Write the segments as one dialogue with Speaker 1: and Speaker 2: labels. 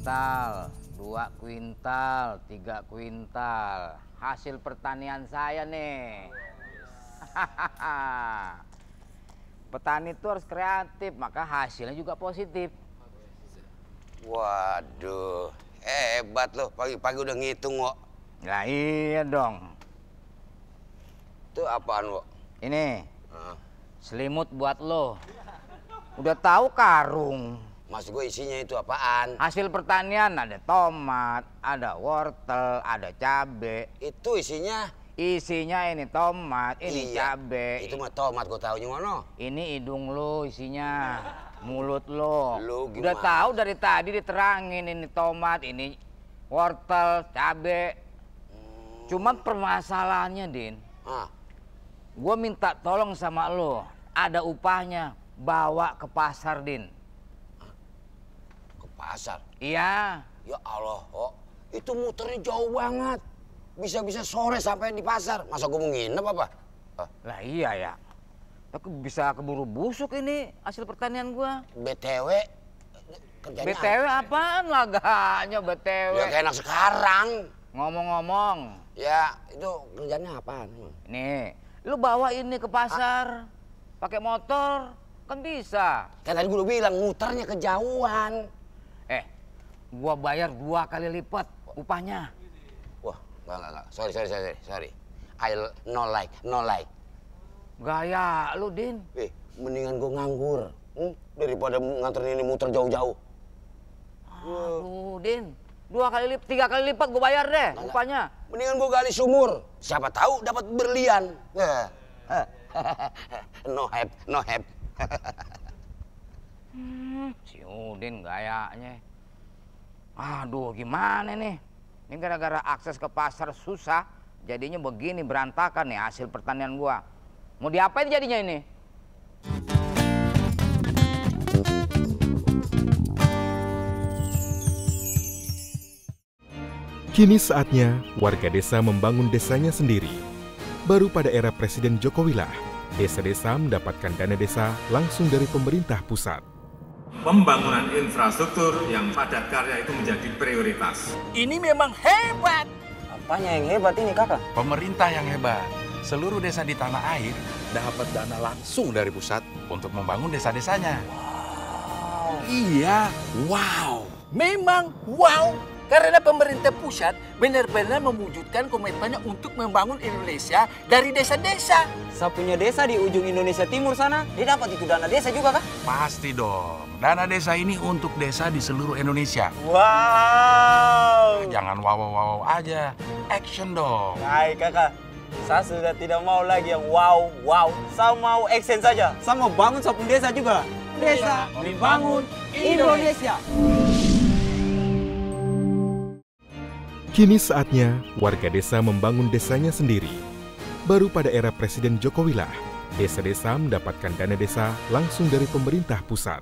Speaker 1: kuintal, 2 kuintal, 3 kuintal. Hasil pertanian saya nih. Petani itu harus kreatif, maka hasilnya juga positif.
Speaker 2: Waduh, hebat loh, pagi-pagi udah ngitung, Wok.
Speaker 1: Nah iya dong.
Speaker 2: Itu apaan, Wok?
Speaker 1: Ini selimut buat lo. Udah tahu karung.
Speaker 2: Maksud gue isinya itu apaan?
Speaker 1: Hasil pertanian ada tomat, ada wortel, ada cabe.
Speaker 2: Itu isinya?
Speaker 1: Isinya ini tomat, ini cabe.
Speaker 2: Itu mah tomat, gue taunya mana?
Speaker 1: Ini hidung lo isinya, mulut lo.
Speaker 2: Gimana?
Speaker 1: Udah tahu dari tadi diterangin ini tomat, ini wortel, cabe. Cuman permasalahannya, Din. Gue minta tolong sama lo, ada upahnya, bawa ke pasar, Din.
Speaker 2: Pasar?
Speaker 1: Iya.
Speaker 2: Ya Allah, oh, itu muternya jauh banget. Bisa-bisa sore sampai di pasar. Masa gue mau nginep apa?
Speaker 1: Lah iya ya. Tapi bisa keburu busuk ini hasil pertanian gua.
Speaker 2: BTW, kerjanya
Speaker 1: BTW apaan laganya BTW?
Speaker 2: Ya kayak enak sekarang.
Speaker 1: Ngomong-ngomong.
Speaker 2: Ya, itu kerjanya apaan?
Speaker 1: Nih, lu bawa ini ke pasar. Pakai motor, kan bisa.
Speaker 2: Kan tadi gue bilang muternya kejauhan.
Speaker 1: Gua bayar 2 kali lipat upahnya.
Speaker 2: Wah, enggak. Sorry. No like.
Speaker 1: Gaya lu, Din.
Speaker 2: Mendingan gue nganggur. Daripada nganterin ini muter jauh-jauh.
Speaker 1: Aduh, Din. 3 kali lipat gua bayar deh upahnya.
Speaker 2: Mendingan gue gali sumur. Siapa tahu dapat berlian. No hype.
Speaker 1: Si Udin gayanya. Aduh, gimana nih? Ini gara-gara akses ke pasar susah, jadinya begini berantakan nih hasil pertanian gua. Mau diapain jadinya ini?
Speaker 3: Kini saatnya warga desa membangun desanya sendiri. Baru pada era Presiden Jokowi lah, desa-desa mendapatkan dana desa langsung dari pemerintah pusat.
Speaker 4: Pembangunan infrastruktur yang padat karya itu menjadi prioritas.
Speaker 5: Ini memang hebat.
Speaker 6: Apanya yang hebat ini, Kakak?
Speaker 5: Pemerintah yang hebat. Seluruh desa di tanah air dapat dana langsung dari pusat untuk membangun desa-desanya.
Speaker 6: Wow.
Speaker 5: Iya, wow. Memang wow. Karena pemerintah pusat benar-benar mewujudkan komitmennya untuk membangun Indonesia dari desa-desa.
Speaker 6: Saya punya desa di ujung Indonesia Timur sana, dia dapat itu dana desa juga, Kak?
Speaker 5: Pasti dong. Dana desa ini untuk desa di seluruh Indonesia.
Speaker 6: Wow.
Speaker 5: Jangan wow aja. Action dong.
Speaker 6: Baik, Kakak. Saya sudah tidak mau lagi yang wow. Saya mau action saja. Saya mau bangun satu desa juga. Desa membangun Indonesia.
Speaker 3: Kini saatnya warga desa membangun desanya sendiri. Baru pada era Presiden Jokowi lah, desa-desa mendapatkan dana desa langsung dari pemerintah pusat.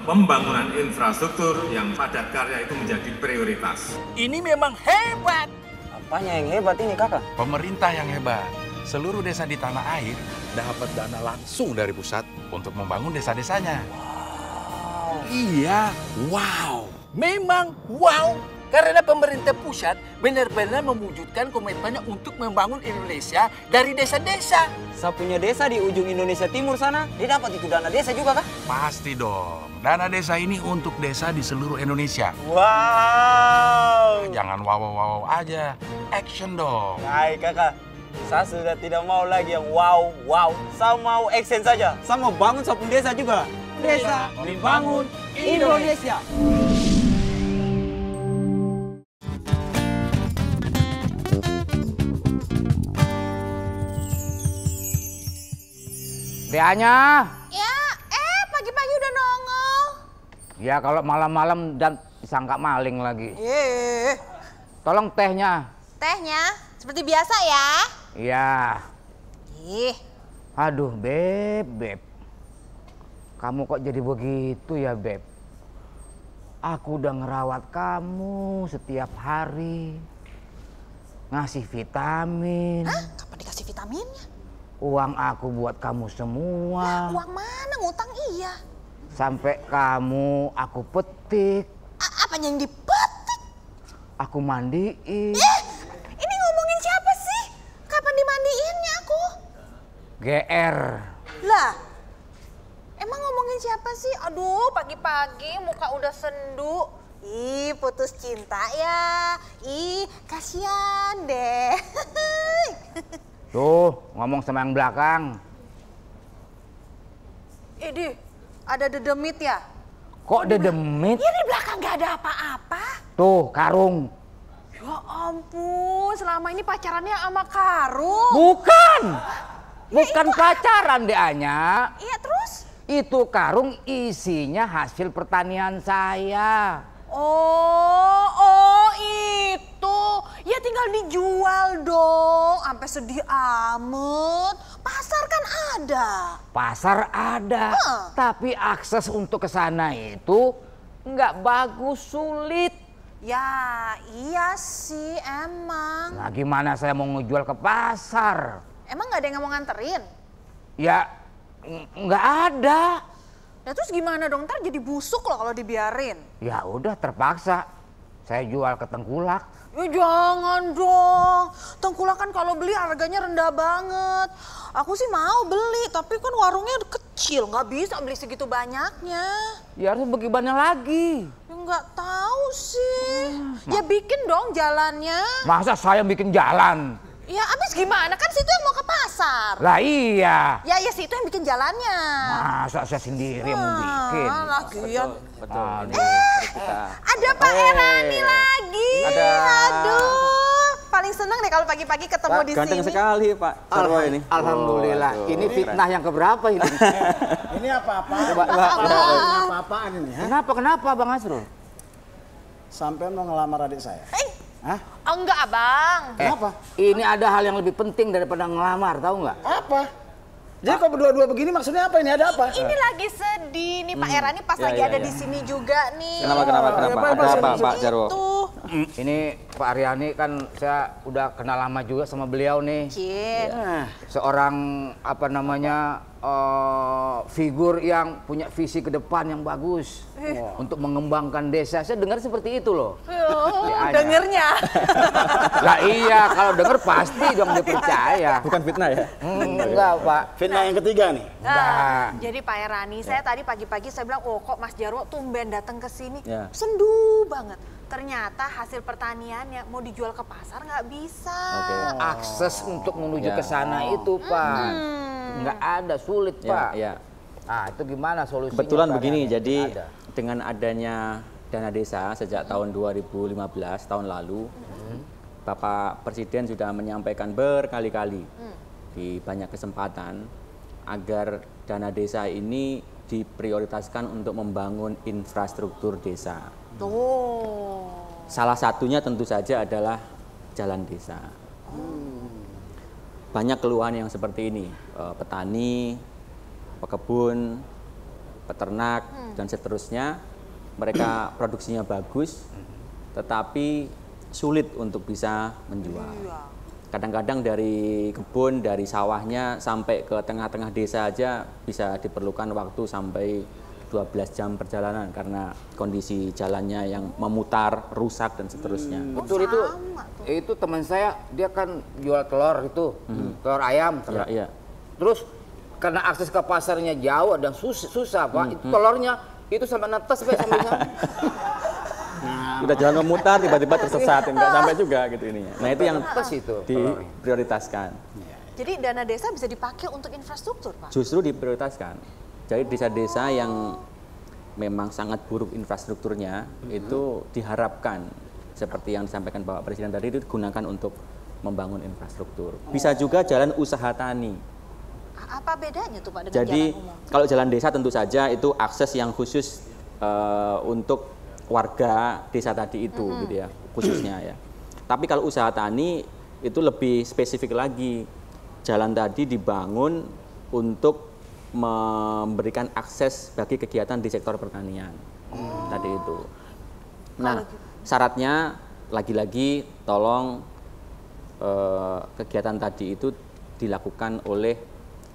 Speaker 4: Pembangunan infrastruktur yang padat karya itu menjadi prioritas.
Speaker 5: Ini memang hebat.
Speaker 6: Apanya yang hebat ini, Kakak?
Speaker 5: Pemerintah yang hebat. Seluruh desa di tanah air dapat dana langsung dari pusat untuk membangun desa-desanya.
Speaker 6: Wow.
Speaker 5: Iya, wow. Memang wow. Karena pemerintah pusat benar-benar mewujudkan komitmennya untuk membangun Indonesia dari desa-desa.
Speaker 6: Saya punya desa di ujung Indonesia Timur sana, dia dapat itu dana desa juga, Kak?
Speaker 5: Pasti dong. Dana desa ini untuk desa di seluruh Indonesia.
Speaker 6: Wow.
Speaker 5: Jangan wow aja. Action dong.
Speaker 6: Baik, Kakak. Saya sudah tidak mau lagi yang wow. Saya mau action saja. Saya mau bangun satu desa juga. Desa membangun Indonesia.
Speaker 1: Tehnya.
Speaker 7: Ya, pagi-pagi udah nongol.
Speaker 1: Ya kalau malam-malam dan disangka maling lagi. Tolong tehnya.
Speaker 7: Tehnya seperti biasa ya.
Speaker 1: Iya.
Speaker 7: Ih,
Speaker 1: Aduh, Beb. Kamu kok jadi begitu ya, Beb? Aku udah ngerawat kamu setiap hari. Ngasih vitamin.
Speaker 7: hah? Kapan dikasih vitaminnya?
Speaker 1: Uang aku buat kamu semua.
Speaker 7: Uang mana ngutang iya.
Speaker 1: Sampai kamu aku petik,
Speaker 7: Apanya yang dipetik?
Speaker 1: Aku mandiin.
Speaker 7: Ini ngomongin siapa sih? Kapan dimandiinnya aku?
Speaker 1: GR.
Speaker 7: Lah, emang ngomongin siapa sih? Aduh, pagi-pagi muka udah sendu. Ih, putus cinta ya. Ih, kasihan deh.
Speaker 1: Tuh, ngomong sama yang belakang.
Speaker 7: Idi, ada dedemit ya?
Speaker 1: Kok dedemit?
Speaker 7: Ya di belakang gak ada apa-apa.
Speaker 1: Tuh, karung.
Speaker 7: Ya ampun, selama ini pacarannya sama Karung.
Speaker 1: Bukan! Bukan pacaran deh, Anya.
Speaker 7: Iya, terus?
Speaker 1: Itu karung isinya hasil pertanian saya.
Speaker 7: Oh itu. Ya tinggal dijual dong. Sampai sedih amat. Pasar kan ada.
Speaker 1: Pasar ada, tapi akses untuk ke sana itu nggak bagus, sulit.
Speaker 7: Ya iya sih emang.
Speaker 1: Nah gimana saya mau ngejual ke pasar?
Speaker 7: Emang nggak ada yang mau nganterin?
Speaker 1: Ya nggak ada.
Speaker 7: Nah terus gimana dong? Ntar jadi busuk loh kalau dibiarin.
Speaker 1: Ya udah terpaksa saya jual ke Tengkulak.
Speaker 7: Ya jangan dong. Tengkulak kan kalau beli harganya rendah banget. Aku sih mau beli, tapi kan warungnya kecil, nggak bisa beli segitu banyaknya.
Speaker 1: Ya harus bagaimana lagi?
Speaker 7: Ya nggak tahu sih. Ya bikin dong jalannya.
Speaker 1: Masa saya bikin jalan?
Speaker 7: Ya abis gimana? Kan situ yang mau ke pasar.
Speaker 1: Lah iya.
Speaker 7: Ya situ yang bikin jalannya.
Speaker 1: Masa saya sendiri yang mau bikin?
Speaker 7: Lagian.
Speaker 6: Betul.
Speaker 7: Ada Pak Erani lagi.
Speaker 6: Ada.
Speaker 7: Aduh, paling seneng deh kalau pagi-pagi ketemu di
Speaker 6: Ganteng
Speaker 7: sini.
Speaker 6: sekali Pak Jarwo ini.
Speaker 1: Alhamdulillah.
Speaker 6: Oh,
Speaker 1: Ini
Speaker 6: aduh,
Speaker 1: fitnah yang keberapa ini?
Speaker 8: Ini apa-apa? Apa-apaan ini ya?
Speaker 1: Kenapa Bang Asrul?
Speaker 8: Sampai mau ngelamar adik saya. Hah?
Speaker 7: Oh, enggak, Abang.
Speaker 8: Kenapa?
Speaker 1: Ini ada hal yang lebih penting daripada ngelamar, tahu nggak?
Speaker 8: Apa? Jadi kok berdua-dua begini maksudnya apa ini? Ada apa?
Speaker 7: Ini lagi sedih nih Pak Erani pas
Speaker 6: Ya,
Speaker 7: lagi
Speaker 6: ya,
Speaker 7: ada
Speaker 6: ya.
Speaker 7: di sini juga nih.
Speaker 6: Kenapa? Ada apa Pak Jarwo?
Speaker 7: Itu.
Speaker 1: Ini Pak Aryani kan saya udah kenal lama juga sama beliau nih.
Speaker 7: Cie.
Speaker 1: Seorang apa namanya figur yang punya visi ke depan yang bagus untuk mengembangkan desa. Saya dengar seperti itu loh.
Speaker 7: Dengernya.
Speaker 1: Lah iya, kalau denger pasti dong dipercaya.
Speaker 6: Bukan fitnah ya?
Speaker 1: Enggak Pak.
Speaker 8: Fitnah yang ketiga nih.
Speaker 1: Enggak.
Speaker 7: Jadi Pak Erani, saya tadi pagi-pagi saya bilang, oh kok Mas Jarwo tumben datang ke sini,
Speaker 6: Ya.
Speaker 7: sendu banget. Ternyata hasil pertaniannya mau dijual ke pasar nggak bisa.
Speaker 6: Oke.
Speaker 1: Akses untuk menuju
Speaker 6: Ya.
Speaker 1: ke sana itu Pak. Nggak ada, sulit Pak.
Speaker 6: Ya.
Speaker 1: Nah itu gimana solusinya?
Speaker 6: Kebetulan
Speaker 1: Pak
Speaker 6: begini,
Speaker 1: Aryani?
Speaker 6: jadi
Speaker 1: Nggak ada.
Speaker 6: dengan adanya dana desa sejak tahun 2015 tahun lalu, Bapak Presiden sudah menyampaikan berkali-kali di banyak kesempatan agar dana desa ini diprioritaskan untuk membangun infrastruktur desa.
Speaker 7: Tuh.
Speaker 6: Salah satunya tentu saja adalah jalan desa. Banyak keluhan yang seperti ini, petani, pekebun, peternak, dan seterusnya, mereka produksinya bagus, tetapi sulit untuk bisa menjual. Kadang-kadang dari kebun, dari sawahnya sampai ke tengah-tengah desa aja bisa diperlukan waktu sampai 12 jam perjalanan karena kondisi jalannya yang memutar, rusak, dan seterusnya.
Speaker 1: Betul itu teman saya, dia kan jual telur itu, telur ayam.
Speaker 6: Ya, iya.
Speaker 1: Terus karena akses ke pasarnya jauh dan susah Pak, itu telurnya itu sama netes Pak sampai sana.
Speaker 6: Udah jalan memutar, tiba-tiba tersesat, nggak sampai juga gitu ini. Nah itu yang
Speaker 1: Netes itu.
Speaker 6: diprioritaskan.
Speaker 7: Jadi dana desa bisa dipakai untuk infrastruktur, Pak?
Speaker 6: Justru diprioritaskan. Jadi desa-desa yang memang sangat buruk infrastrukturnya itu diharapkan seperti yang disampaikan Bapak Presiden tadi itu digunakan untuk membangun infrastruktur. Bisa juga jalan usaha tani.
Speaker 7: Apa bedanya tuh Pak dengan
Speaker 6: Jadi
Speaker 7: jalan umum?
Speaker 6: kalau jalan desa tentu saja itu akses yang khusus untuk warga desa tadi itu gitu ya, khususnya ya. Tapi kalau usaha tani itu lebih spesifik lagi. Jalan tadi dibangun untuk memberikan akses bagi kegiatan di sektor pertanian tadi itu. Nah, syaratnya lagi-lagi tolong kegiatan tadi itu dilakukan oleh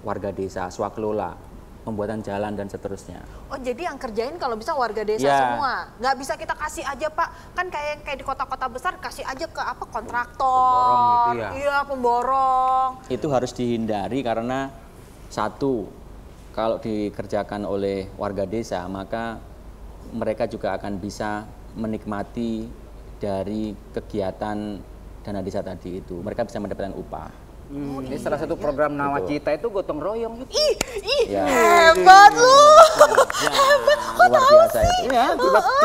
Speaker 6: warga desa, swakelola. pembuatan jalan dan seterusnya.
Speaker 7: Oh, jadi yang kerjain kalau bisa warga desa semua. Nggak bisa kita kasih aja, Pak. Kan kayak di kota-kota besar kasih aja ke kontraktor.
Speaker 1: Pemborong gitu ya?
Speaker 7: Iya, pemborong.
Speaker 6: Itu harus dihindari karena satu, kalau dikerjakan oleh warga desa maka mereka juga akan bisa menikmati dari kegiatan dana desa tadi itu. Mereka bisa mendapatkan upah.
Speaker 1: Ini salah satu program Nawacita itu gotong royong gitu.
Speaker 7: Ih,
Speaker 6: Ya.
Speaker 7: hebat lu. Hebat, kok
Speaker 6: Luar
Speaker 7: tahu
Speaker 6: biasa
Speaker 7: sih?
Speaker 6: itu.
Speaker 8: Iya,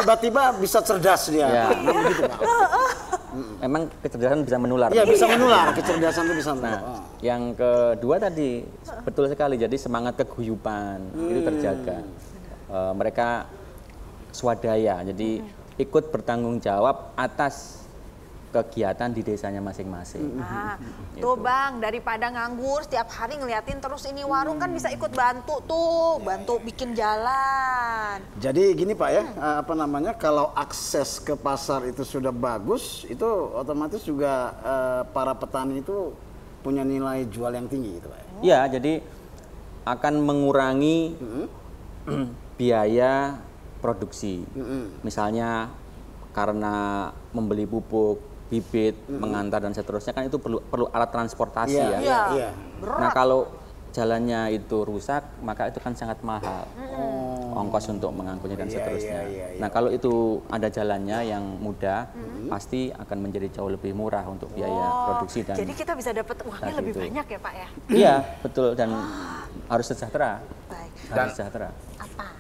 Speaker 8: tiba-tiba bisa cerdas dia.
Speaker 6: Ya.
Speaker 8: Gitu, Pak.
Speaker 6: Memang kecerdasan bisa menular.
Speaker 8: Iya, bisa menular. Kecerdasan itu bisa menular.
Speaker 6: Nah, yang kedua tadi betul sekali. Jadi semangat keguyupan itu terjaga. Mereka swadaya. Jadi ikut bertanggung jawab atas kegiatan di desanya masing-masing.
Speaker 7: Nah, tuh Bang, daripada nganggur setiap hari ngeliatin terus ini warung kan bisa ikut bantu tuh, bantu bikin jalan.
Speaker 8: Jadi gini Pak ya, kalau akses ke pasar itu sudah bagus, itu otomatis juga para petani itu punya nilai jual yang tinggi gitu Pak.
Speaker 6: Iya, jadi akan mengurangi biaya produksi. Misalnya karena membeli pupuk, bibit, mengantar dan seterusnya kan itu perlu alat transportasi ya.
Speaker 8: Iya.
Speaker 6: Nah, kalau jalannya itu rusak, maka itu kan sangat mahal. Ongkos untuk mengangkutnya dan seterusnya. Nah, kalau itu ada jalannya yang mudah, pasti akan menjadi jauh lebih murah untuk biaya produksi dan
Speaker 7: Jadi kita bisa dapat uangnya lebih banyak ya Pak ya?
Speaker 6: Iya, betul, dan harus sejahtera.
Speaker 7: Baik.
Speaker 6: Harus sejahtera.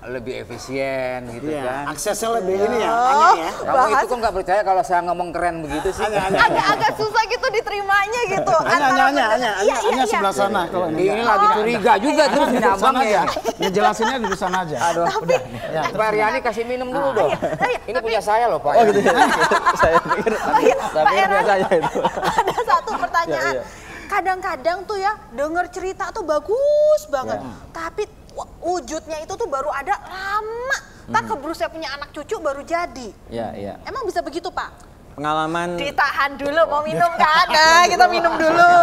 Speaker 1: Lebih efisien gitu kan.
Speaker 8: Aksesnya lebih ini ya, Anya ya.
Speaker 1: Kamu itu kok nggak percaya kalau saya ngomong keren begitu sih?
Speaker 7: Agak susah gitu diterimanya gitu.
Speaker 8: Anya sebelah sana kalau
Speaker 1: Ini lagi curiga juga terus ini abangnya.
Speaker 8: Ngejelasinnya di sana aja.
Speaker 1: Aduh, udah. Pak Riani kasih minum dulu dong. Ini punya saya loh Pak.
Speaker 6: Oh gitu ya. Saya pikir biasa aja itu.
Speaker 7: Ada satu pertanyaan. Kadang-kadang tuh ya denger cerita tuh bagus banget. Tapi wujudnya itu tuh baru ada lama. Tak keburu saya punya anak cucu baru jadi.
Speaker 6: Iya.
Speaker 7: Emang bisa begitu Pak?
Speaker 6: Pengalaman
Speaker 7: Ditahan dulu mau minum kan? Nah, kita minum dulu.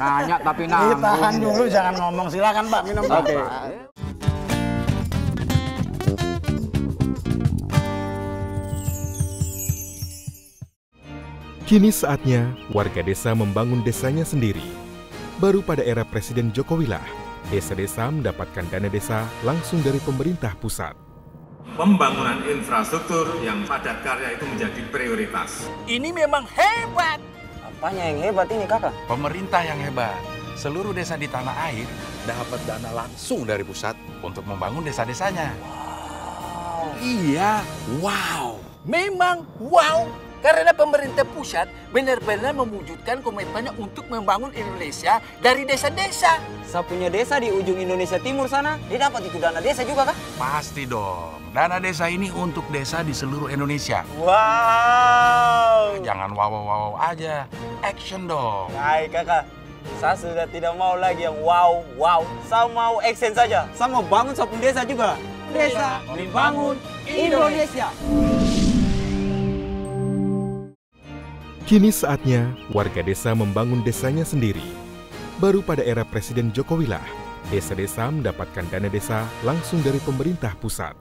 Speaker 1: Nanya tapi nanggung.
Speaker 8: Tahan dulu, jangan ngomong. Silakan Pak, minum Pak.
Speaker 6: Oke.
Speaker 3: Kini saatnya warga desa membangun desanya sendiri. Baru pada era Presiden Jokowi lah, desa-desa mendapatkan dana desa langsung dari pemerintah pusat.
Speaker 4: Pembangunan infrastruktur yang padat karya itu menjadi prioritas.
Speaker 5: Ini memang hebat.
Speaker 6: apanya yang hebat ini kakak?
Speaker 9: Pemerintah yang hebat. Seluruh desa di tanah air dapat dana langsung dari pusat untuk membangun desa-desanya.
Speaker 5: Wow.
Speaker 9: Iya, wow.
Speaker 5: Memang wow. Karena pemerintah pusat benar-benar mewujudkan komitmennya untuk membangun Indonesia dari desa-desa.
Speaker 6: Saya punya desa di ujung Indonesia Timur sana, dia dapat itu dana desa juga kah?
Speaker 9: Pasti dong. Dana desa ini untuk desa di seluruh Indonesia.
Speaker 6: Wow.
Speaker 9: Jangan wow-wow aja, action dong.
Speaker 6: Baik kakak, saya sudah tidak mau lagi yang wow. Saya mau action saja. Saya mau bangun satu desa juga. Desa membangun Indonesia.
Speaker 3: Kini saatnya warga desa membangun desanya sendiri. Baru pada era Presiden Jokowi lah, desa-desa mendapatkan dana desa langsung dari pemerintah pusat.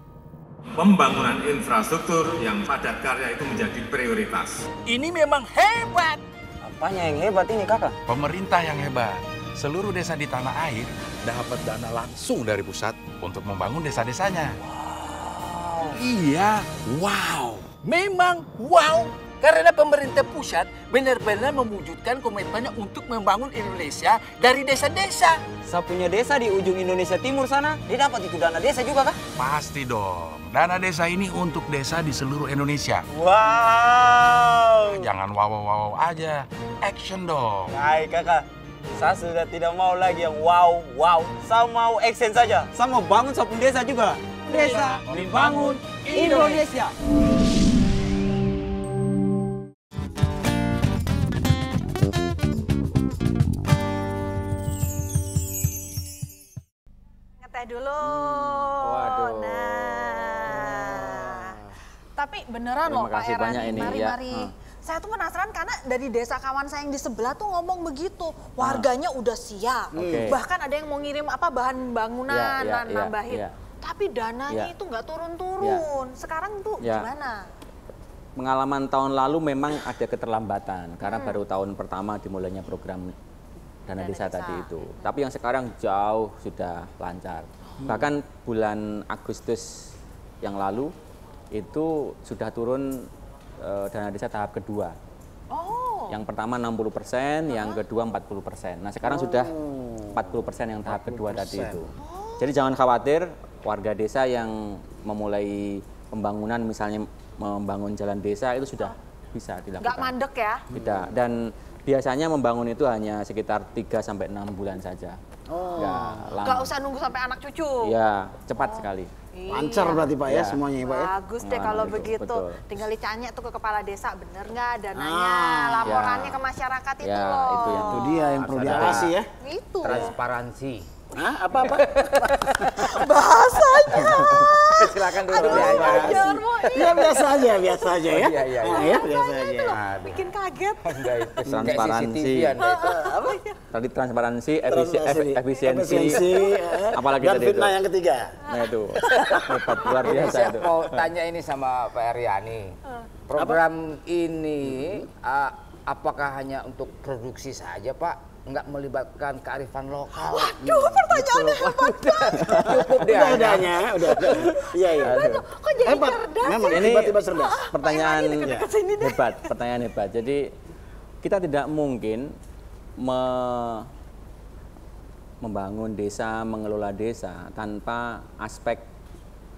Speaker 4: Pembangunan infrastruktur yang padat karya itu menjadi prioritas.
Speaker 5: Ini memang hebat.
Speaker 6: Apanya yang hebat ini kakak?
Speaker 9: Pemerintah yang hebat. Seluruh desa di tanah air dapat dana langsung dari pusat untuk membangun desa-desanya.
Speaker 5: Wow.
Speaker 9: Iya, wow.
Speaker 5: Memang wow. Karena pemerintah pusat benar-benar mewujudkan komitmennya untuk membangun Indonesia dari desa-desa.
Speaker 6: Saya punya desa di ujung Indonesia Timur sana, dia dapat itu dana desa juga kah?
Speaker 9: Pasti dong. Dana desa ini untuk desa di seluruh Indonesia.
Speaker 6: Wow.
Speaker 9: Jangan wow-wow aja, action dong.
Speaker 6: Baik kakak, saya sudah tidak mau lagi yang wow. Saya mau action saja. Saya mau bangun satu desa juga. Desa membangun Indonesia.
Speaker 7: Dulu.
Speaker 6: Waduh.
Speaker 7: Nah. Tapi beneran loh Pak
Speaker 6: Terima kasih banyak
Speaker 7: Erani.
Speaker 6: ini,
Speaker 7: Mari,
Speaker 6: ya.
Speaker 7: mari. Saya tuh penasaran karena dari desa kawan saya yang di sebelah tuh ngomong begitu. Warganya udah siap. Bahkan ada yang mau ngirim bahan bangunan, nambahin. Tapi dananya itu nggak turun-turun. Sekarang tuh gimana?
Speaker 6: Pengalaman tahun lalu memang ada keterlambatan karena baru tahun pertama dimulainya program dana desa tadi itu. Tapi yang sekarang jauh sudah lancar. Bahkan bulan Agustus yang lalu itu sudah turun dana desa tahap kedua. Yang pertama 60%, yang kedua 40%. Nah sekarang sudah 40% yang tahap kedua tadi itu. Jadi jangan khawatir, warga desa yang memulai pembangunan misalnya membangun jalan desa itu sudah bisa dilakukan.
Speaker 7: Nggak mandek ya?
Speaker 6: Tidak. Dan biasanya membangun itu hanya sekitar 3-6 bulan saja.
Speaker 7: Nggak usah nunggu sampai anak cucu.
Speaker 6: Ya, cepat sekali.
Speaker 8: Lancar berarti Pak ya semuanya ya Pak ya?
Speaker 7: Bagus deh kalau begitu.
Speaker 6: Betul.
Speaker 7: Tinggal ditanya tuh ke kepala desa, bener nggak dananya, laporannya ke masyarakat itu loh.
Speaker 8: Itu dia yang perlu diawasi ya.
Speaker 7: Itu.
Speaker 1: Transparansi.
Speaker 8: Hah? Apa-apa?
Speaker 7: Bahasanya.
Speaker 1: Silakan dulu.
Speaker 8: Ya biasa aja ya.
Speaker 1: Iya.
Speaker 8: Biasa aja.
Speaker 7: Bikin kaget.
Speaker 6: Transparansi. Tadi transparansi, efisiensi. Apalagi
Speaker 8: dan
Speaker 6: tadi
Speaker 8: fitnah
Speaker 6: itu.
Speaker 8: yang ketiga.
Speaker 6: Nah itu hebat, luar biasa
Speaker 1: Saya
Speaker 6: itu.
Speaker 1: mau tanya ini sama Pak Eryani. Program ini apakah hanya untuk produksi saja Pak? Nggak melibatkan kearifan lokal?
Speaker 7: Waduh, pertanyaannya hebat banget.
Speaker 1: Cukup deh.
Speaker 8: Udah. Iya.
Speaker 7: Kok jadi cerdas
Speaker 8: Memang
Speaker 7: ya?
Speaker 6: Ini
Speaker 8: tiba-tiba cerdas.
Speaker 6: pertanyaan hebat, Jadi kita tidak mungkin membangun desa, mengelola desa tanpa aspek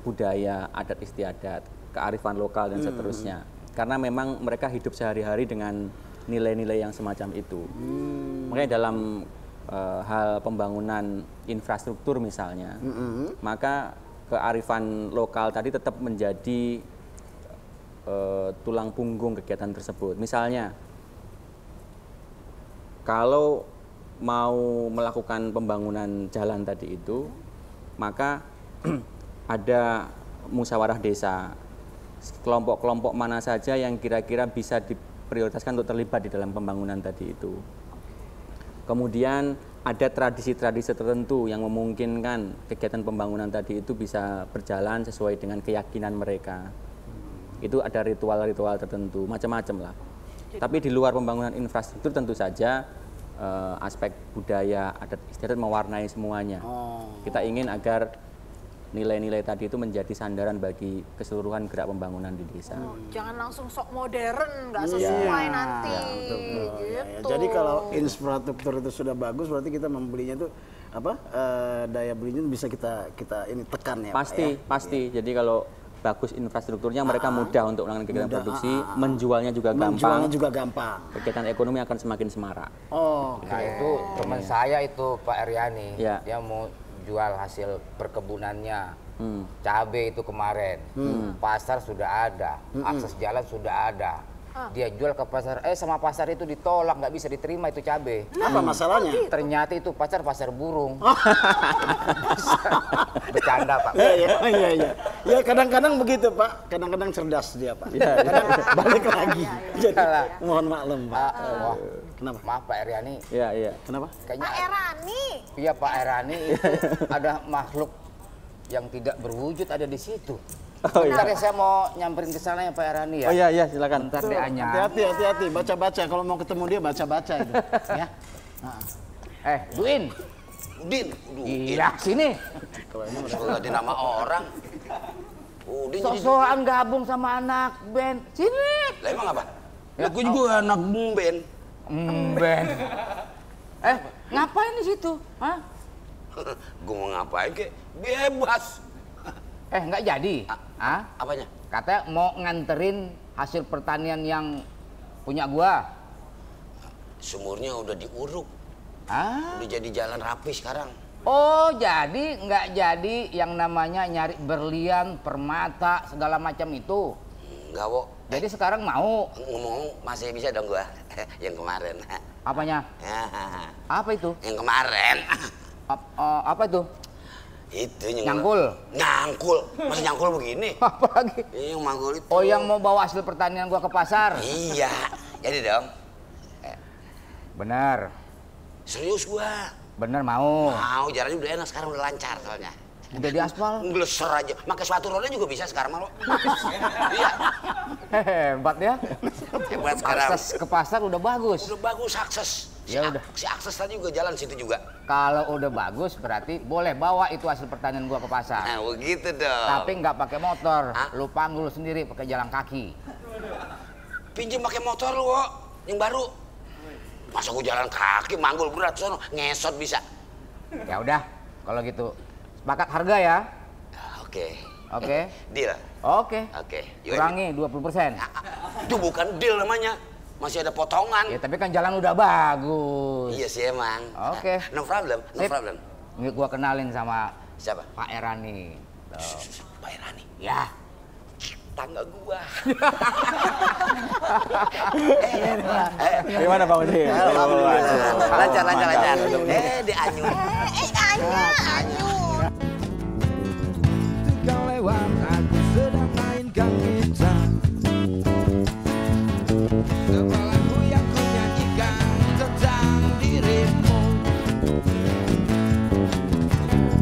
Speaker 6: budaya, adat istiadat, kearifan lokal dan seterusnya. Karena memang mereka hidup sehari-hari dengan nilai-nilai yang semacam itu. Makanya dalam hal pembangunan infrastruktur misalnya, maka kearifan lokal tadi tetap menjadi tulang punggung kegiatan tersebut. Misalnya, kalau mau melakukan pembangunan jalan tadi itu, maka ada musyawarah desa, kelompok-kelompok mana saja yang kira-kira bisa diprioritaskan untuk terlibat di dalam pembangunan tadi itu. Kemudian ada tradisi-tradisi tertentu yang memungkinkan kegiatan pembangunan tadi itu bisa berjalan sesuai dengan keyakinan mereka. Itu ada ritual-ritual tertentu, macam-macam lah. Tapi di luar pembangunan infrastruktur tentu saja aspek budaya, adat istiadat mewarnai semuanya. Kita ingin agar nilai-nilai tadi itu menjadi sandaran bagi keseluruhan gerak pembangunan di desa.
Speaker 7: Jangan langsung sok modern, nggak sesuai nanti. Gitu.
Speaker 8: Jadi kalau infrastruktur itu sudah bagus, berarti kita membelinya itu daya belinya bisa kita ini tekan ya.
Speaker 6: Pasti. Jadi kalau bagus infrastrukturnya, mereka mudah untuk melakukan kegiatan produksi, menjualnya juga gampang. Kegiatan ekonomi akan semakin semarak.
Speaker 1: Nah itu teman saya itu Pak Eryani, dia mau jual hasil perkebunannya, cabai itu kemarin, pasar sudah ada, akses jalan sudah ada, dia jual ke pasar, sama pasar itu ditolak, nggak bisa diterima itu cabai.
Speaker 8: Apa masalahnya?
Speaker 1: Ternyata itu pasar burung. Bercanda Pak.
Speaker 8: Iya. Ya kadang-kadang begitu Pak, kadang-kadang cerdas dia Pak. Kadang balik lagi. Jadi mohon maklum Pak. Kenapa?
Speaker 1: Maaf Pak Eryani.
Speaker 6: Iya.
Speaker 8: Kenapa?
Speaker 1: Kayaknya
Speaker 7: Pak Erani.
Speaker 1: Iya Pak Erani itu ada makhluk yang tidak berwujud ada di situ. Bentar ya, saya mau nyamperin ke sana ya Pak Erani ya.
Speaker 6: Oh iya, silakan.
Speaker 1: Bentar deh Anya.
Speaker 8: Hati-hati, baca-baca. Kalau mau ketemu dia baca-baca itu. Ya.
Speaker 1: Duin.
Speaker 2: Udin.
Speaker 1: Iya, sini.
Speaker 2: Kalau ini harus ganti nama orang. Udin jadi...
Speaker 1: Sok-sokan gabung sama anak band. Sini.
Speaker 2: Lah emang apa? Ya gue juga anak band.
Speaker 1: Band. Ngapain di situ? Hah?
Speaker 2: Gue mau ngapain kek? Bebas.
Speaker 1: Nggak jadi.
Speaker 2: Apanya?
Speaker 1: Katanya mau nganterin hasil pertanian yang punya gua.
Speaker 2: Sumurnya udah diuruk. Udah jadi jalan rapi sekarang.
Speaker 1: Oh, jadi nggak jadi yang namanya nyari berlian, permata, segala macam itu?
Speaker 2: Enggak, Wo.
Speaker 1: Jadi sekarang mau?
Speaker 2: Ngomong masih bisa dong gua. Yang kemarin.
Speaker 1: Apanya? Apa itu?
Speaker 2: Yang kemarin.
Speaker 1: Apa itu?
Speaker 2: Itu
Speaker 1: Nyangkul.
Speaker 2: Nyangkul. Masa nyangkul begini?
Speaker 1: Apa lagi?
Speaker 2: Yang manggul itu.
Speaker 1: Oh, yang mau bawa hasil pertanian gua ke pasar.
Speaker 2: Iya. Jadi dong.
Speaker 1: Bener.
Speaker 2: Serius gua.
Speaker 1: Bener mau.
Speaker 2: Mau, jalannya udah enak sekarang, udah lancar soalnya.
Speaker 1: Udah di aspal.
Speaker 2: Ngeleser aja. Pakai sepatu roda juga bisa sekarang malu. Iya.
Speaker 1: Hebat ya.
Speaker 2: Hebat sekarang.
Speaker 1: Akses ke pasar udah bagus.
Speaker 2: Udah bagus akses.
Speaker 1: Ya udah.
Speaker 2: Si akses tadi juga jalan situ juga.
Speaker 1: Kalau udah bagus berarti boleh bawa itu hasil pertanian gua ke pasar.
Speaker 2: Nah, begitu dong.
Speaker 1: Tapi nggak pakai motor.
Speaker 2: Hah?
Speaker 1: Lu panggul sendiri pakai jalan kaki.
Speaker 2: Pinjem pakai motor lu, kok. Yang baru. Masa gua jalan kaki, manggul berat sono, ngesot bisa.
Speaker 1: Ya udah, kalau gitu sepakat harga ya.
Speaker 2: Oke.
Speaker 1: Oke.
Speaker 2: Deal.
Speaker 1: Oke.
Speaker 2: Oke.
Speaker 1: Kurangi 20%.
Speaker 2: Itu bukan deal namanya. Masih ada potongan.
Speaker 1: Ya tapi kan jalan udah bagus.
Speaker 2: Iya sih emang.
Speaker 1: Oke.
Speaker 2: No problem, no
Speaker 1: Sip.
Speaker 2: problem.
Speaker 1: Ini gua kenalin sama
Speaker 2: Siapa?
Speaker 1: Pak Erani.
Speaker 2: Pak Irani.
Speaker 1: Ya.
Speaker 2: Tangga gua.
Speaker 6: Gimana Bang Udin?
Speaker 2: Lancar. Di Anyu.
Speaker 7: Anyu.
Speaker 10: Kau lewat, aku sedang mainkan gitar. Sebuah lagu yang ku nyanyikan tentang dirimu.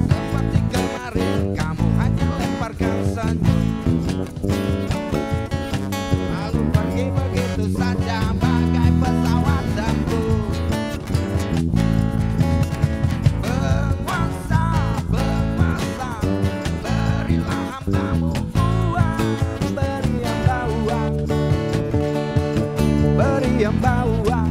Speaker 10: Seperti kemarin, kamu hanya lemparkan senyum. Lalu pergi begitu saja bagai pesawat tempur. Penguasa, berilah hamdamu buat beri yang bauan.